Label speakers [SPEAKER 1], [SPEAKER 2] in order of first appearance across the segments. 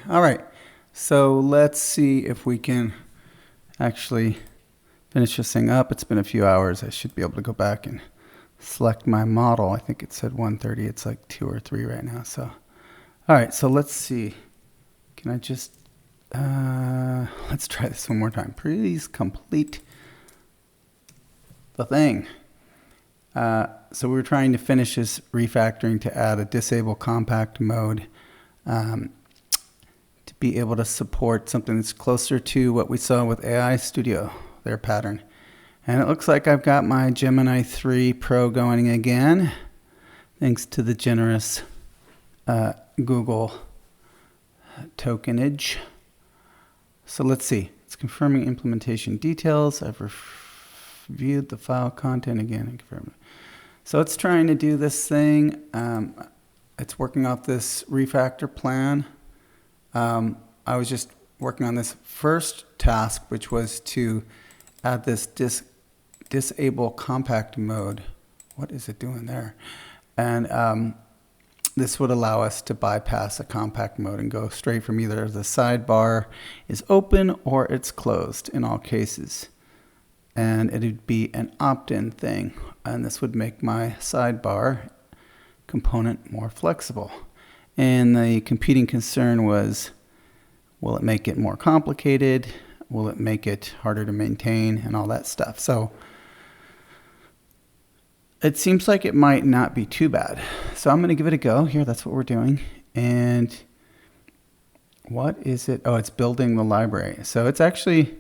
[SPEAKER 1] All right. So let's see if we can actually finish this thing up. It's been a few hours. I should be able to go back and select my model. I think it said 130. It's like 2 or 3 right now. So, all right. So let's see. Can I just, let's try this one more time. Please complete the thing. So we were trying to finish this refactoring to add a disable compact mode to be able to support something that's closer to what we saw with AI Studio, their pattern. And it looks like I've got my Gemini 3 Pro going again, thanks to the generous Google tokenage. So let's see. It's confirming implementation details. I've reviewed the file content again and confirmed. So it's trying to do this thing. It's working off this refactor plan. I was just working on this first task, which was to add this disable compact mode. What is it doing there? And this would allow us to bypass a compact mode and go straight from either the sidebar is open or it's closed in all cases. And it would be an opt-in thing. And this would make my sidebar component more flexible. And the competing concern was, will it make it more complicated? Will it make it harder to maintain and all that stuff? So it seems like it might not be too bad. So I'm going to give it a go here. That's what we're doing. And what is it? Oh, it's building the library. So it's actually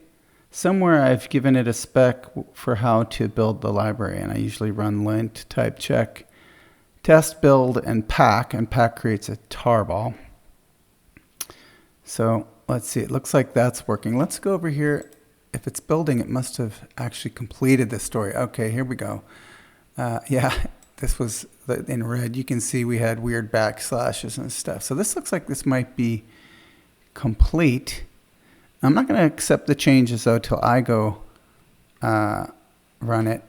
[SPEAKER 1] somewhere I've given it a spec for how to build the library. And I usually run lint, type check, test, build, and pack creates a tarball. So let's see, it looks like that's working. Let's go over here. If it's building, it must have actually completed the story. Okay, here we go. Yeah, this was in red. You can see we had weird backslashes and stuff. So this looks like this might be complete. I'm not going to accept the changes though till I go run it.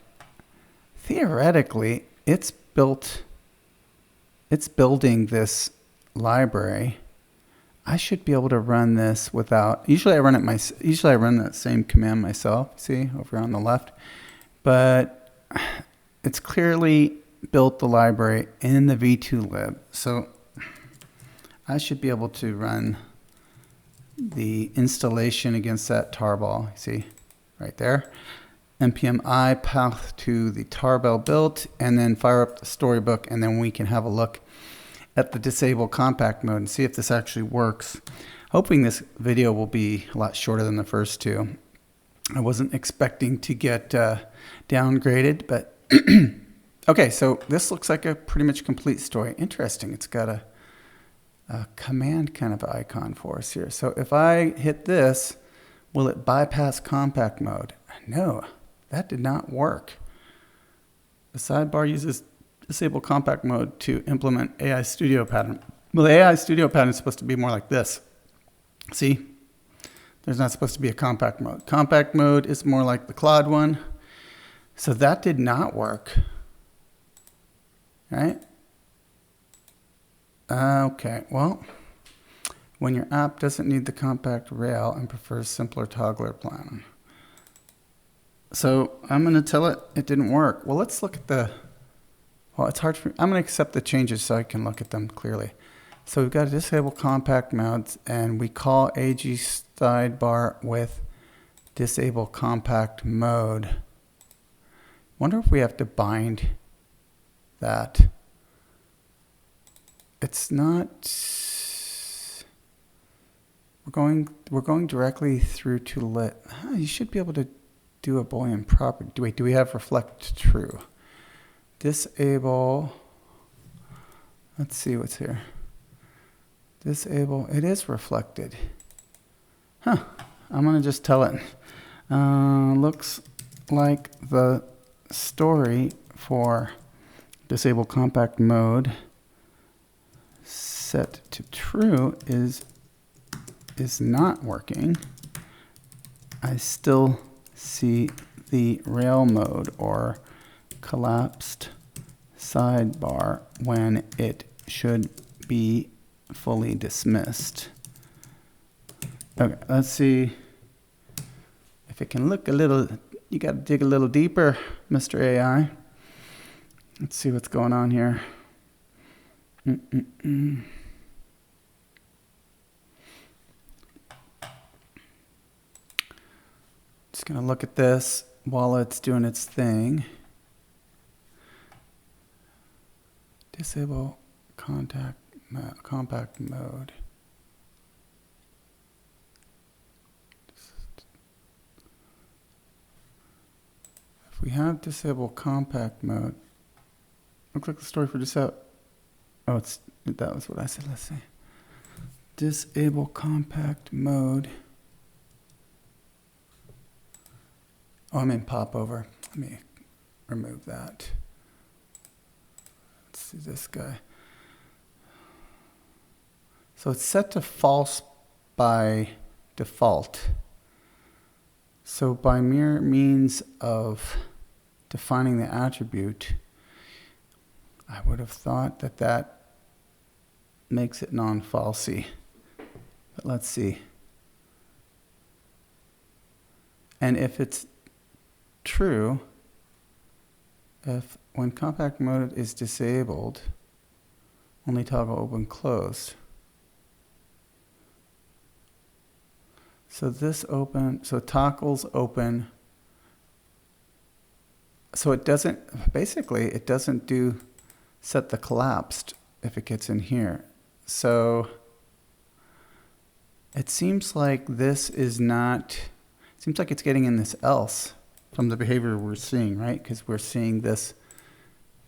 [SPEAKER 1] Theoretically, it's building this library. I should be able to run this without. Usually I run that same command myself. See over on the left, but it's clearly built the library in the v2 lib. So I should be able to run the installation against that tarball. See right there. npm I path to the tarball built, and then fire up the storybook, and then we can have a look at the disable compact mode and see if this actually works. Hoping this video will be a lot shorter than the first two. I wasn't expecting to get downgraded, but okay, so this looks like a pretty much complete story. Interesting, it's got a command kind of icon for us here. So if I hit this, will it bypass compact mode? No, that did not work. The sidebar uses disable compact mode to implement AI Studio pattern. Well, the AI Studio pattern is supposed to be more like this. See, there's not supposed to be a compact mode. Compact mode is more like the Claude one. So that did not work, right? Okay, well, when your app doesn't need the compact rail and prefers simpler toggler plan. So I'm going to tell it it didn't work. Well, let's look at well, it's hard for me. I'm going to accept the changes so I can look at them clearly. So we've got to disable compact modes, and we call AG sidebar with disable compact mode. Wonder if we have to bind that. It's not. We're going directly through to lit. You should be able to do a Boolean property. Wait, do we have reflect true? Disable. Let's see what's here. Disable. It is reflected. Huh. I'm gonna just tell it. Looks like the story for disable compact mode set to true is not working. I still see the rail mode or collapsed sidebar when it should be fully dismissed. Okay, let's see if it can look a little, you got to dig a little deeper, Mr. AI. Let's see what's going on here. Just going to look at this while it's doing its thing. Disable compact mode. If we have disable compact mode, looks like the story for disable. Oh, that was what I said. Let's see. Disable compact mode. Oh, I'm in popover. Let me remove that. Let's see this guy. So it's set to false by default. So by mere means of defining the attribute, I would have thought that that makes it non-falsy. But let's see. And if it's true, if when compact mode is disabled, only toggle open closed. So this open, so toggles open. So it doesn't, basically it doesn't do set the collapsed if it gets in here. So it seems like this is not, it seems like it's getting in this else from the behavior we're seeing, right? Because we're seeing this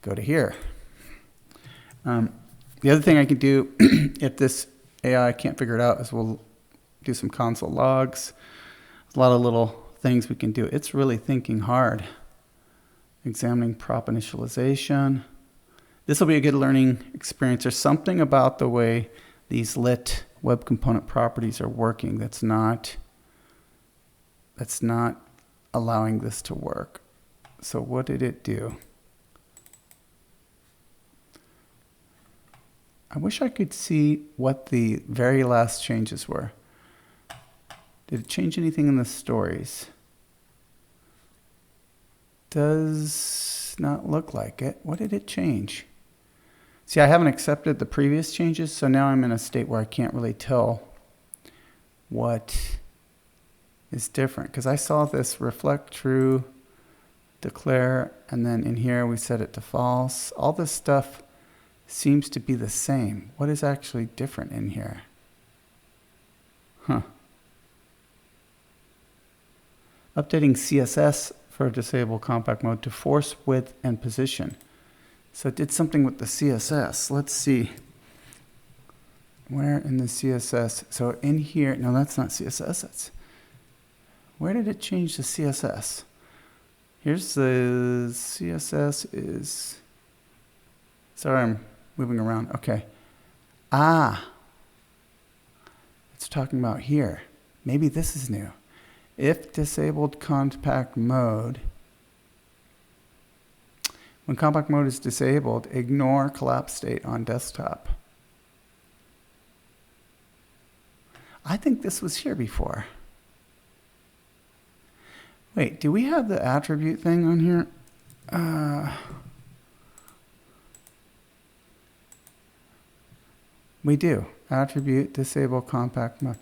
[SPEAKER 1] go to here. The other thing I can do if this AI can't figure it out is we'll do some console logs. There's a lot of little things we can do. It's really thinking hard. Examining prop initialization. This will be a good learning experience. There's something about the way these lit web component properties are working that's not allowing this to work. So what did it do? I wish I could see what the very last changes were. Did it change anything in the stories? Does not look like it. What did it change? See, I haven't accepted the previous changes, so now I'm in a state where I can't really tell what is different. Because I saw this reflect true, declare, and then in here we set it to false. All this stuff seems to be the same. What is actually different in here? Huh. Updating CSS for disable compact mode to force width and position. So it did something with the CSS. Let's see. Where in the CSS? So in here, no, that's not CSS. That's, where did it change the CSS? Here's the CSS is, sorry, I'm moving around. Okay. Ah, it's talking about here. Maybe this is new. If disabled compact mode, when compact mode is disabled, ignore collapse state on desktop. I think this was here before. Wait, do we have the attribute thing on here? We do. Attribute disable compact mode.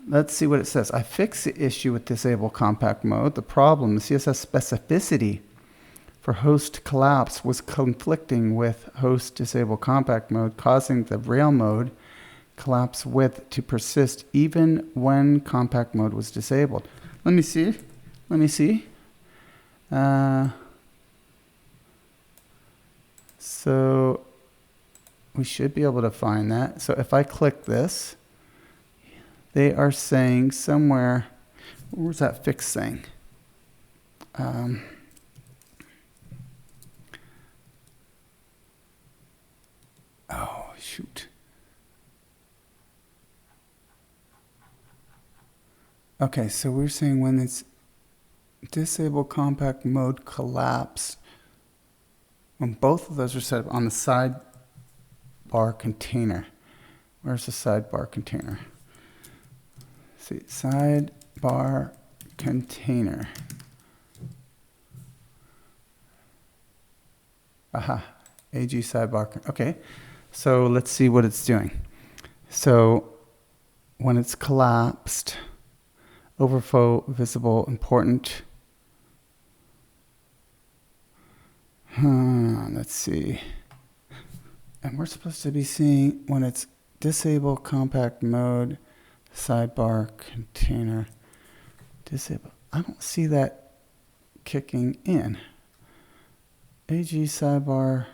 [SPEAKER 1] Let's see what it says. I fixed the issue with disable compact mode. The problem, the CSS specificity for host collapse was conflicting with host disable compact mode, causing the rail mode collapse width to persist even when compact mode was disabled. Let me see. Let me see. So we should be able to find that. So if I click this, they are saying somewhere, where's that fix thing? Oh, shoot. Okay, so we're saying when it's disable compact mode collapse, when both of those are set up on the sidebar container. Where's the sidebar container? see, sidebar container. Aha, AG sidebar. Okay, so let's see what it's doing. So when it's collapsed, overflow visible important. Let's see. And we're supposed to be seeing when it's disable compact mode, sidebar container, disable. I don't see that kicking in. AG sidebar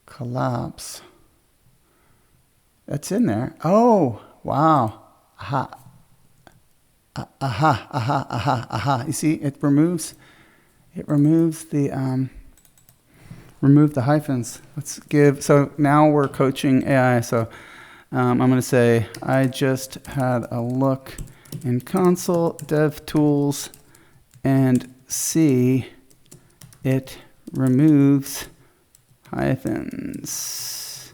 [SPEAKER 1] collapse. That's in there. Oh, wow. Aha. Aha, aha, aha, aha. You see, it removes the remove the hyphens. Let's give, so now we're coaching AI. So I'm going to say, I just had a look in console dev tools and see it removes hyphens.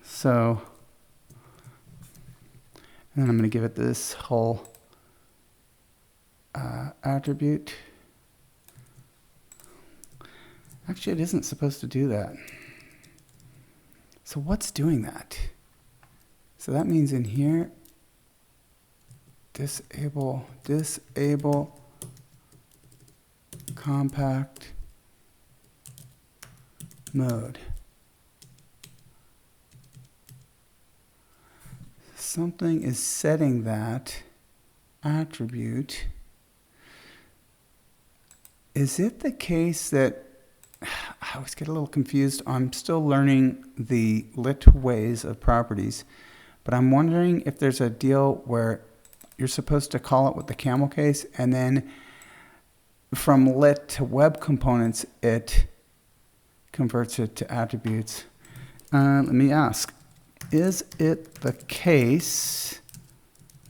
[SPEAKER 1] So, and then I'm going to give it this whole attribute. Actually, it isn't supposed to do that. So what's doing that? So that means in here, disable compact mode. Something is setting that attribute. Is it the case that I always get a little confused? I'm still learning the lit ways of properties, but I'm wondering if there's a deal where you're supposed to call it with the camel case, and then from lit to web components, it converts it to attributes. Let me ask, is it the case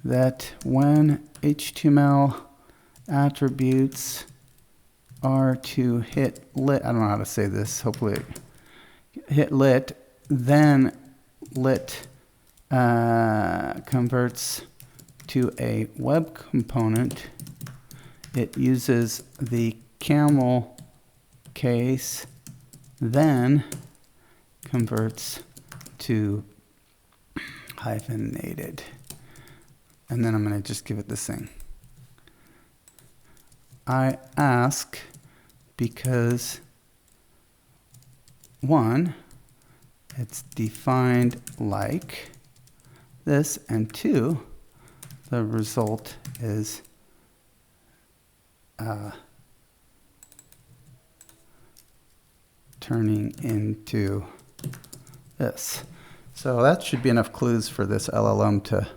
[SPEAKER 1] that when HTML attributes are to hit lit, I don't know how to say this, hopefully hit lit, then lit converts to a web component, it uses the camel case, then converts to hyphenated. And then I'm going to just give it this thing. I ask because, one, it's defined like this, and two, the result is turning into this. So that should be enough clues for this LLM to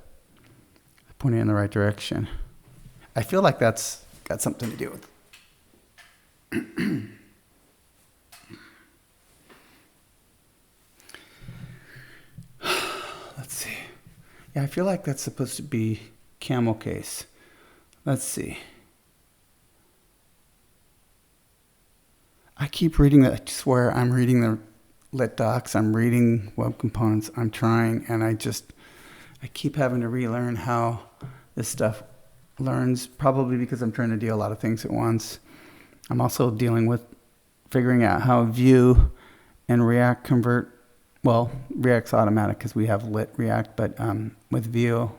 [SPEAKER 1] point it in the right direction. I feel like that's got something to do with let's see. Yeah, I feel like that's supposed to be camel case. Let's see. I keep reading that. I swear I'm reading the lit docs. I'm reading web components. I'm trying, and I keep having to relearn how this stuff learns, probably because I'm trying to do a lot of things at once. I'm also dealing with figuring out how Vue and React convert. Well, React's automatic because we have lit React, but with Vue,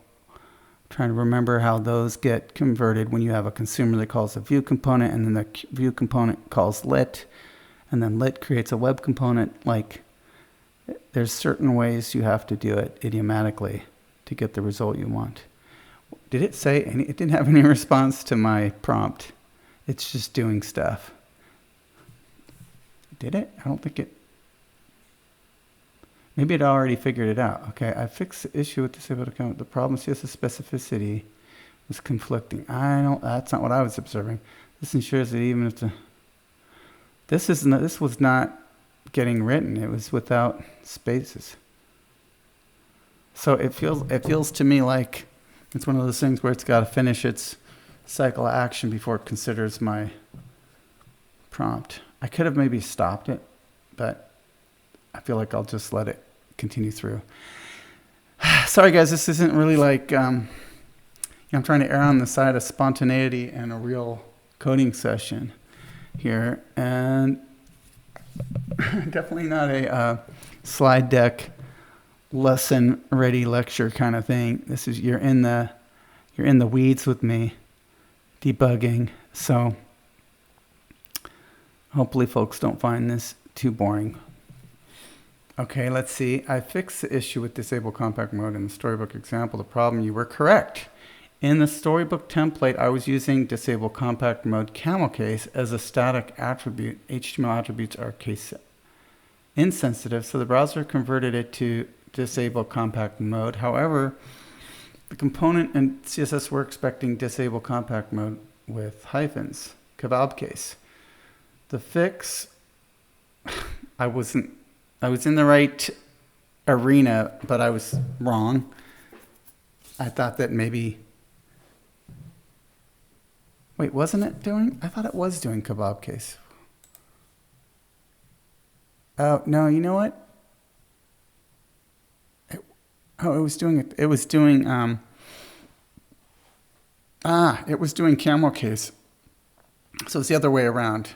[SPEAKER 1] trying to remember how those get converted when you have a consumer that calls a Vue component, and then the Vue component calls lit, and then lit creates a web component. Like, there's certain ways you have to do it idiomatically to get the result you want. Did it say any? It didn't have any response to my prompt. It's just doing stuff. Did it? I don't think it. Maybe it already figured it out. Okay, I fixed the issue with disabled account. The problem CSS specificity was conflicting. That's not what I was observing. This ensures that even if this was not getting written. It was without spaces. So it feels to me like it's one of those things where it's got to finish its cycle of action before it considers my prompt. I could have maybe stopped it, but I feel like I'll just let it continue through. Sorry guys, this isn't really like I'm trying to err on the side of spontaneity and a real coding session here, and definitely not a slide deck lesson ready lecture kind of thing. This is you're in the weeds with me debugging. So hopefully folks don't find this too boring. Okay, let's see. I fixed the issue with disable compact mode in the Storybook example. The problem, you were correct. In the Storybook template, I was using disable compact mode camel case as a static attribute. HTML attributes are case insensitive, so the browser converted it to disable compact mode. However, the component and CSS were expecting disable compact mode with hyphens, kebab case. The fix, I was in the right arena, but I was wrong. I thought that maybe, wait, wasn't it doing? I thought it was doing kebab case. Oh, no, you know what? It was doing it. It was doing, it was doing camel case. So it's the other way around.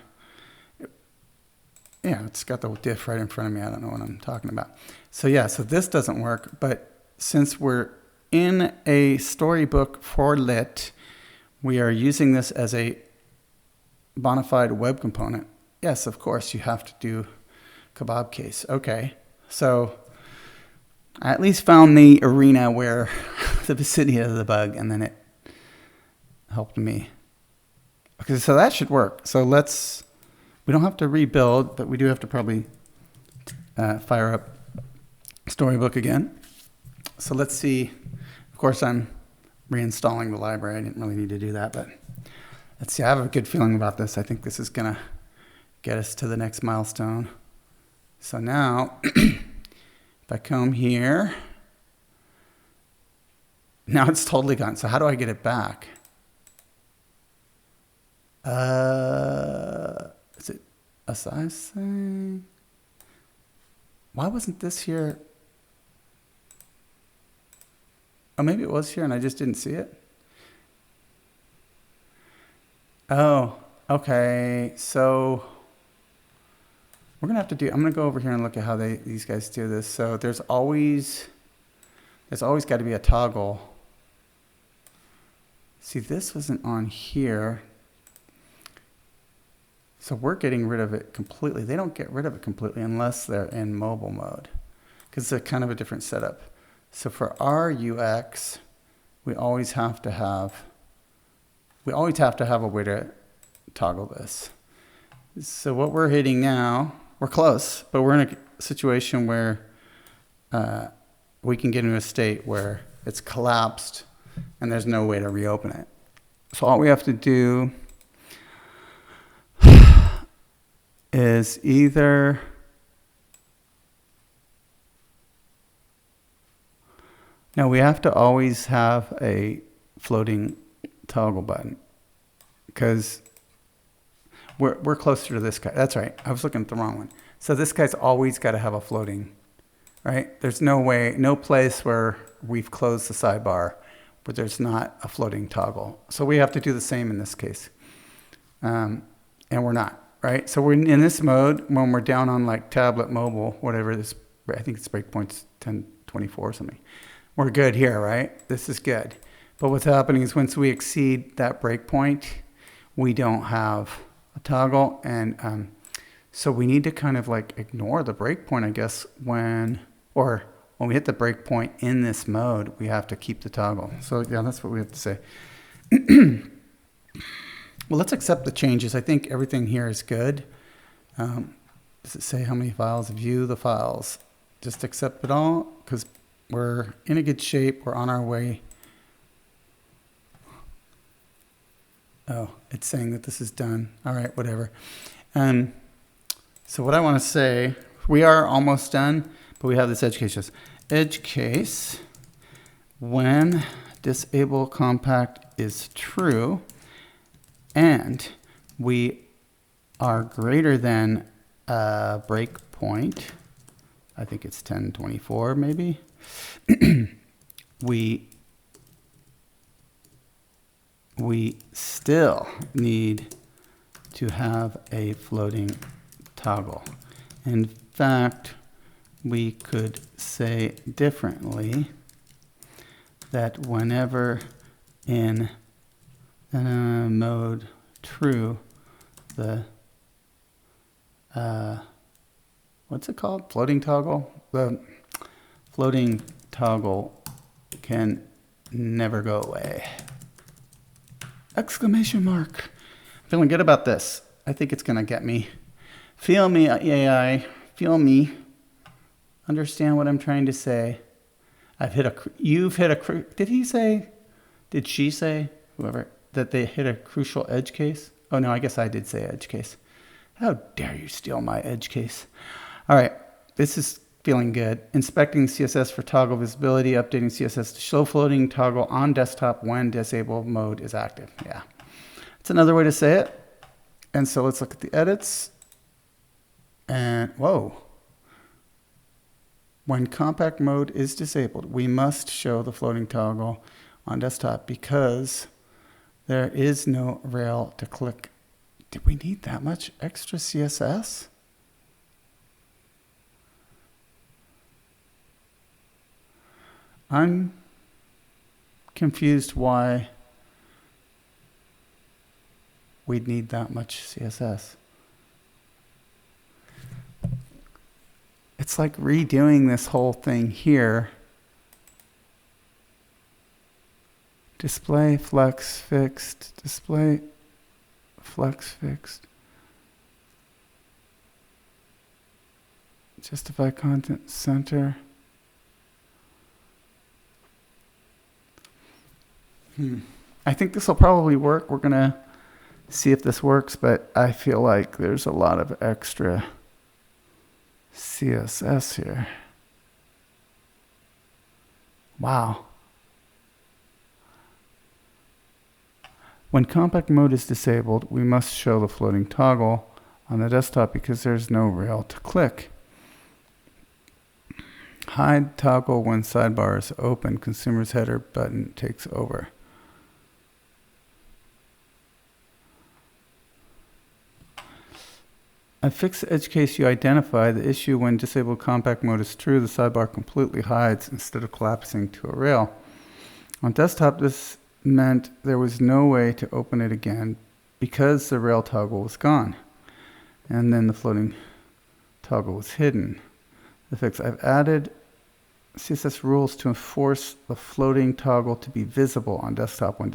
[SPEAKER 1] Yeah, it's got the diff right in front of me. I don't know what I'm talking about. So yeah, so this doesn't work, but since we're in a Storybook for lit, we are using this as a bona fide web component. Yes, of course, you have to do kebab case. Okay, so I at least found the arena where the vicinity of the bug, and then it helped me. Okay, so that should work. So we don't have to rebuild, but we do have to probably fire up Storybook again. So let's see. Of course, I'm reinstalling the library. I didn't really need to do that, but let's see. I have a good feeling about this. I think this is going to get us to the next milestone. So now, if I come here, now it's totally gone. So how do I get it back? Is it a size thing? Why wasn't this here? Oh, maybe it was here and I just didn't see it. Oh, okay. So we're gonna have to do, I'm gonna go over here and look at how these guys do this. So there's always got to be a toggle. See, this wasn't on here. So we're getting rid of it completely. They don't get rid of it completely unless they're in mobile mode, because it's kind of a different setup. So for our UX, we always have to have a way to toggle this. So what we're hitting now, we're close, but we're in a situation where we can get into a state where it's collapsed and there's no way to reopen it. So all we have to do is either we have to always have a floating toggle button, because we're closer to this guy. That's right. I was looking at the wrong one. So this guy's always got to have a floating, right? There's no way, no place where we've closed the sidebar where there's not a floating toggle. So we have to do the same in this case. And we're not. Right, so we're in this mode when we're down on like tablet, mobile, whatever this. I think it's breakpoint's 1024 or something. We're good here, right? This is good. But what's happening is once we exceed that breakpoint, we don't have a toggle, and so we need to kind of like ignore the breakpoint, I guess, when we hit the breakpoint in this mode, we have to keep the toggle. So yeah, that's what we have to say. Well, let's accept the changes. I think everything here is good. Does it say how many files? View the files. Just accept it all, because we're in a good shape. We're on our way. Oh, it's saying that this is done. All right, whatever. So what I want to say, we are almost done, but we have this edge case. Just edge case, when disable compact is true, and we are greater than a breakpoint, I think it's 1024 maybe, we we still need to have a floating toggle. In fact, we could say differently that whenever in mode true, the what's it called? Floating toggle? The floating toggle can never go away. Exclamation mark. Feeling good about this. I think it's gonna get me. Feel me, AI. Feel me. Understand what I'm trying to say. You've hit a, did he say, did she say, whoever, that they hit a crucial edge case? Oh no, I guess I did say edge case. How dare you steal my edge case? All right, this is feeling good. Inspecting CSS for toggle visibility, updating CSS to show floating toggle on desktop when disable mode is active. Yeah, it's another way to say it. And so let's look at the edits. And whoa. When compact mode is disabled, we must show the floating toggle on desktop because there is no rail to click. Did we need that much extra CSS? I'm confused why we'd need that much CSS. It's like redoing this whole thing here. Display flex fixed, display flex fixed. Justify content center. I think this will probably work. We're gonna see if this works, but I feel like there's a lot of extra CSS here. Wow. When compact mode is disabled, we must show the floating toggle on the desktop because there's no rail to click. Hide toggle when sidebar is open. Consumer's header button takes over. I fixed the edge case you identified. The issue when disabled compact mode is true, the sidebar completely hides instead of collapsing to a rail. On desktop, this meant there was no way to open it again because the rail toggle was gone. And then the floating toggle was hidden. The fix, I've added CSS rules to enforce the floating toggle to be visible on desktop when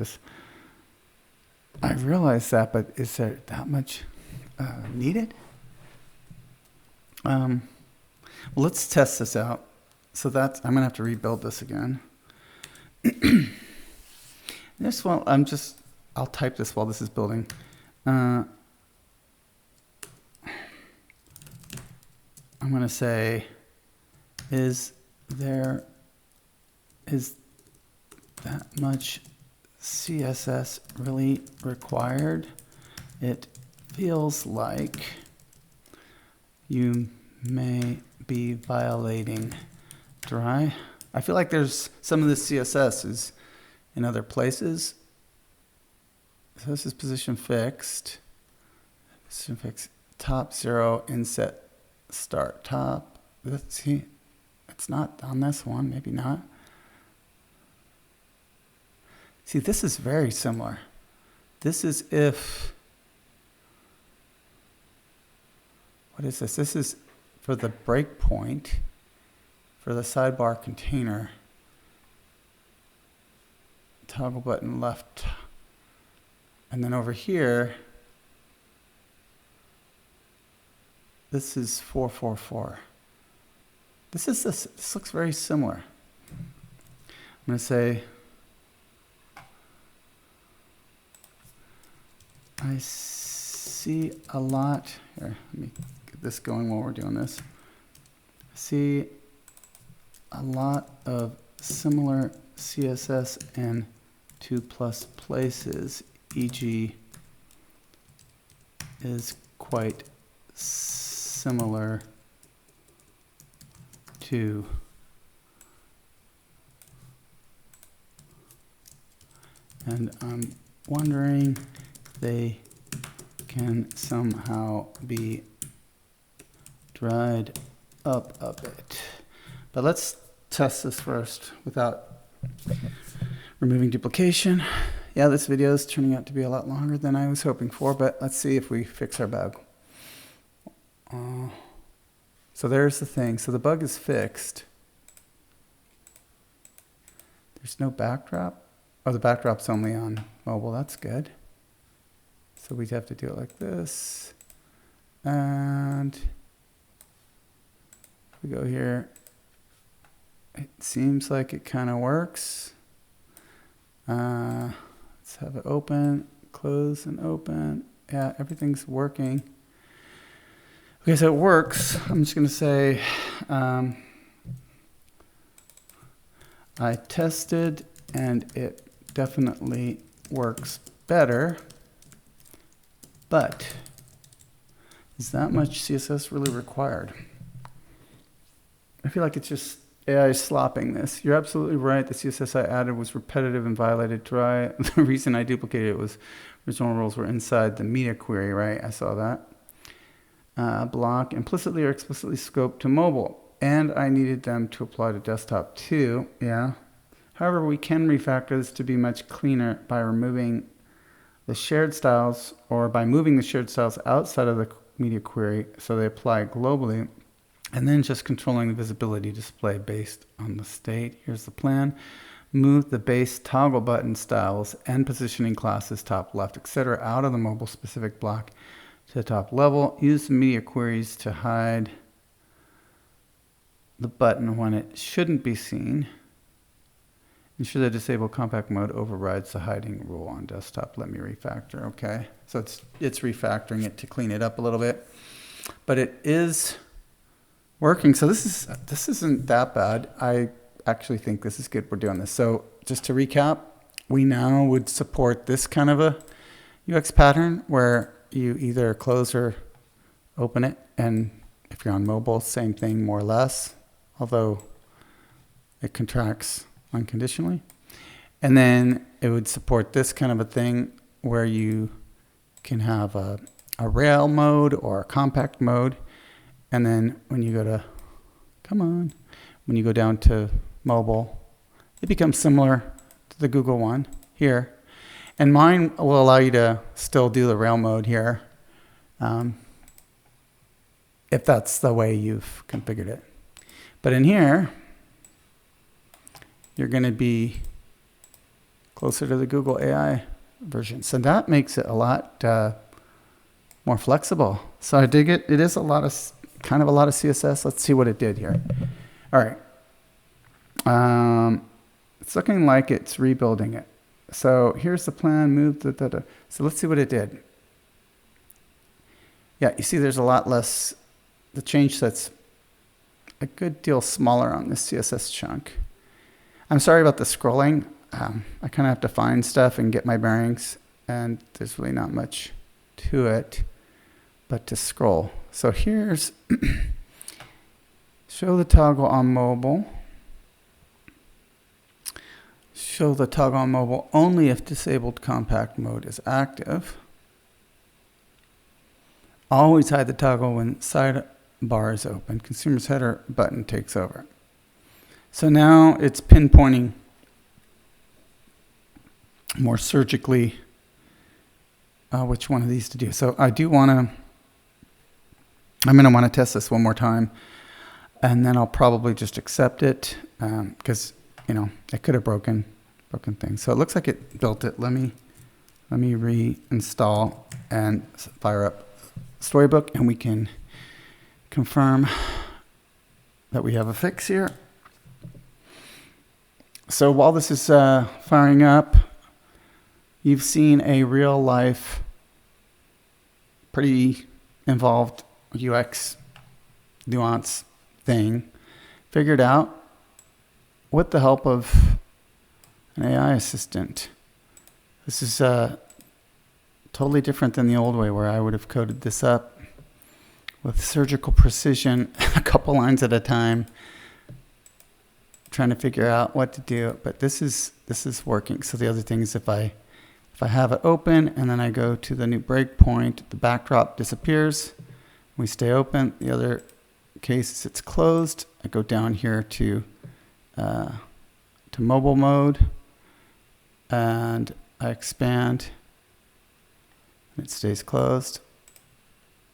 [SPEAKER 1] I realize that, but is there that much needed? Well, let's test this out. So that's, I'm gonna have to rebuild this again. This one, I'll type this while this is building. I'm gonna say, is that much CSS really required? It feels like you may be violating dry. I feel like there's some of this CSS is in other places. So this is position fixed. Position fixed. Top 0, inset, start top. Let's see. It's not on this one, maybe not. See, this is very similar. This is if, what is this? This is for the breakpoint for the sidebar container. Toggle button left. And then over here, this is 444. This looks very similar. I'm going to say, I see a lot, here, let me get this going while we're doing this. I see a lot of similar CSS in 2+ places, e.g. is quite similar to and I'm wondering if they can somehow be dried up a bit. But let's test this first without removing duplication. Yeah, this video is turning out to be a lot longer than I was hoping for, but let's see if we fix our bug. So there's the thing. So the bug is fixed. There's no backdrop. Oh, the backdrop's only on mobile. That's good. So we'd have to do it like this. And we go here. It seems like it kind of works. Let's have it open, close, and open. Yeah, everything's working. Okay, so it works. I'm just going to say I tested, and it definitely works better. But is that much CSS really required? I feel like it's just AI slopping this. You're absolutely right. The CSS I added was repetitive and violated try. The reason I duplicated it was original rules were inside the media query, right? I saw that. Block implicitly or explicitly scoped to mobile. And I needed them to apply to desktop too. Yeah. However, we can refactor this to be much cleaner by removing the shared styles or by moving the shared styles outside of the media query so they apply globally. And then just controlling the visibility display based on the state. Here's the plan. Move the base toggle button styles and positioning classes top left, etc. out of the mobile specific block to the top level. Use the media queries to hide the button when it shouldn't be seen. Ensure that disable compact mode overrides the hiding rule on desktop. Let me refactor. Okay, so it's refactoring it to clean it up a little bit, but it is working. So this isn't that bad. I actually think this is good. We're doing this. So just to recap, we now would support this kind of a UX pattern where you either close or open it. And if you're on mobile, same thing more or less, although it contracts unconditionally. And then it would support this kind of a thing where you can have a rail mode or a compact mode. And then when you go to, when you go down to mobile, it becomes similar to the Google one here. And mine will allow you to still do the rail mode here if that's the way you've configured it. But in here, you're going to be closer to the Google AI version. So that makes it a lot more flexible. So I dig it. It is kind of a lot of CSS. Let's see what it did here. All right. It's looking like it's rebuilding it. So here's the plan, move the. So let's see what it did. Yeah, you see there's a lot less, the change set's a good deal smaller on this CSS chunk. I'm sorry about the scrolling. I kind of have to find stuff and get my bearings, and there's really not much to it but to scroll. So here's show the toggle on mobile. Show the toggle on mobile only if disabled compact mode is active. Always hide the toggle when sidebar is open. Consumer's header button takes over. So now it's pinpointing more surgically which one of these to do. So I'm going to want to test this one more time, and then I'll probably just accept it because it could have broken things. So it looks like it built it. Let me reinstall and fire up Storybook, and we can confirm that we have a fix here. So while this is firing up, you've seen a real life, pretty involved UX nuance thing figured out with the help of an AI assistant. This is totally different than the old way where I would have coded this up with surgical precision, a couple lines at a time, trying to figure out what to do. But this is working. So the other thing is if I If I have it open and then I go to the new breakpoint, the backdrop disappears. We stay open. The other case, it's closed. I go down here to mobile mode, and I expand. It stays closed.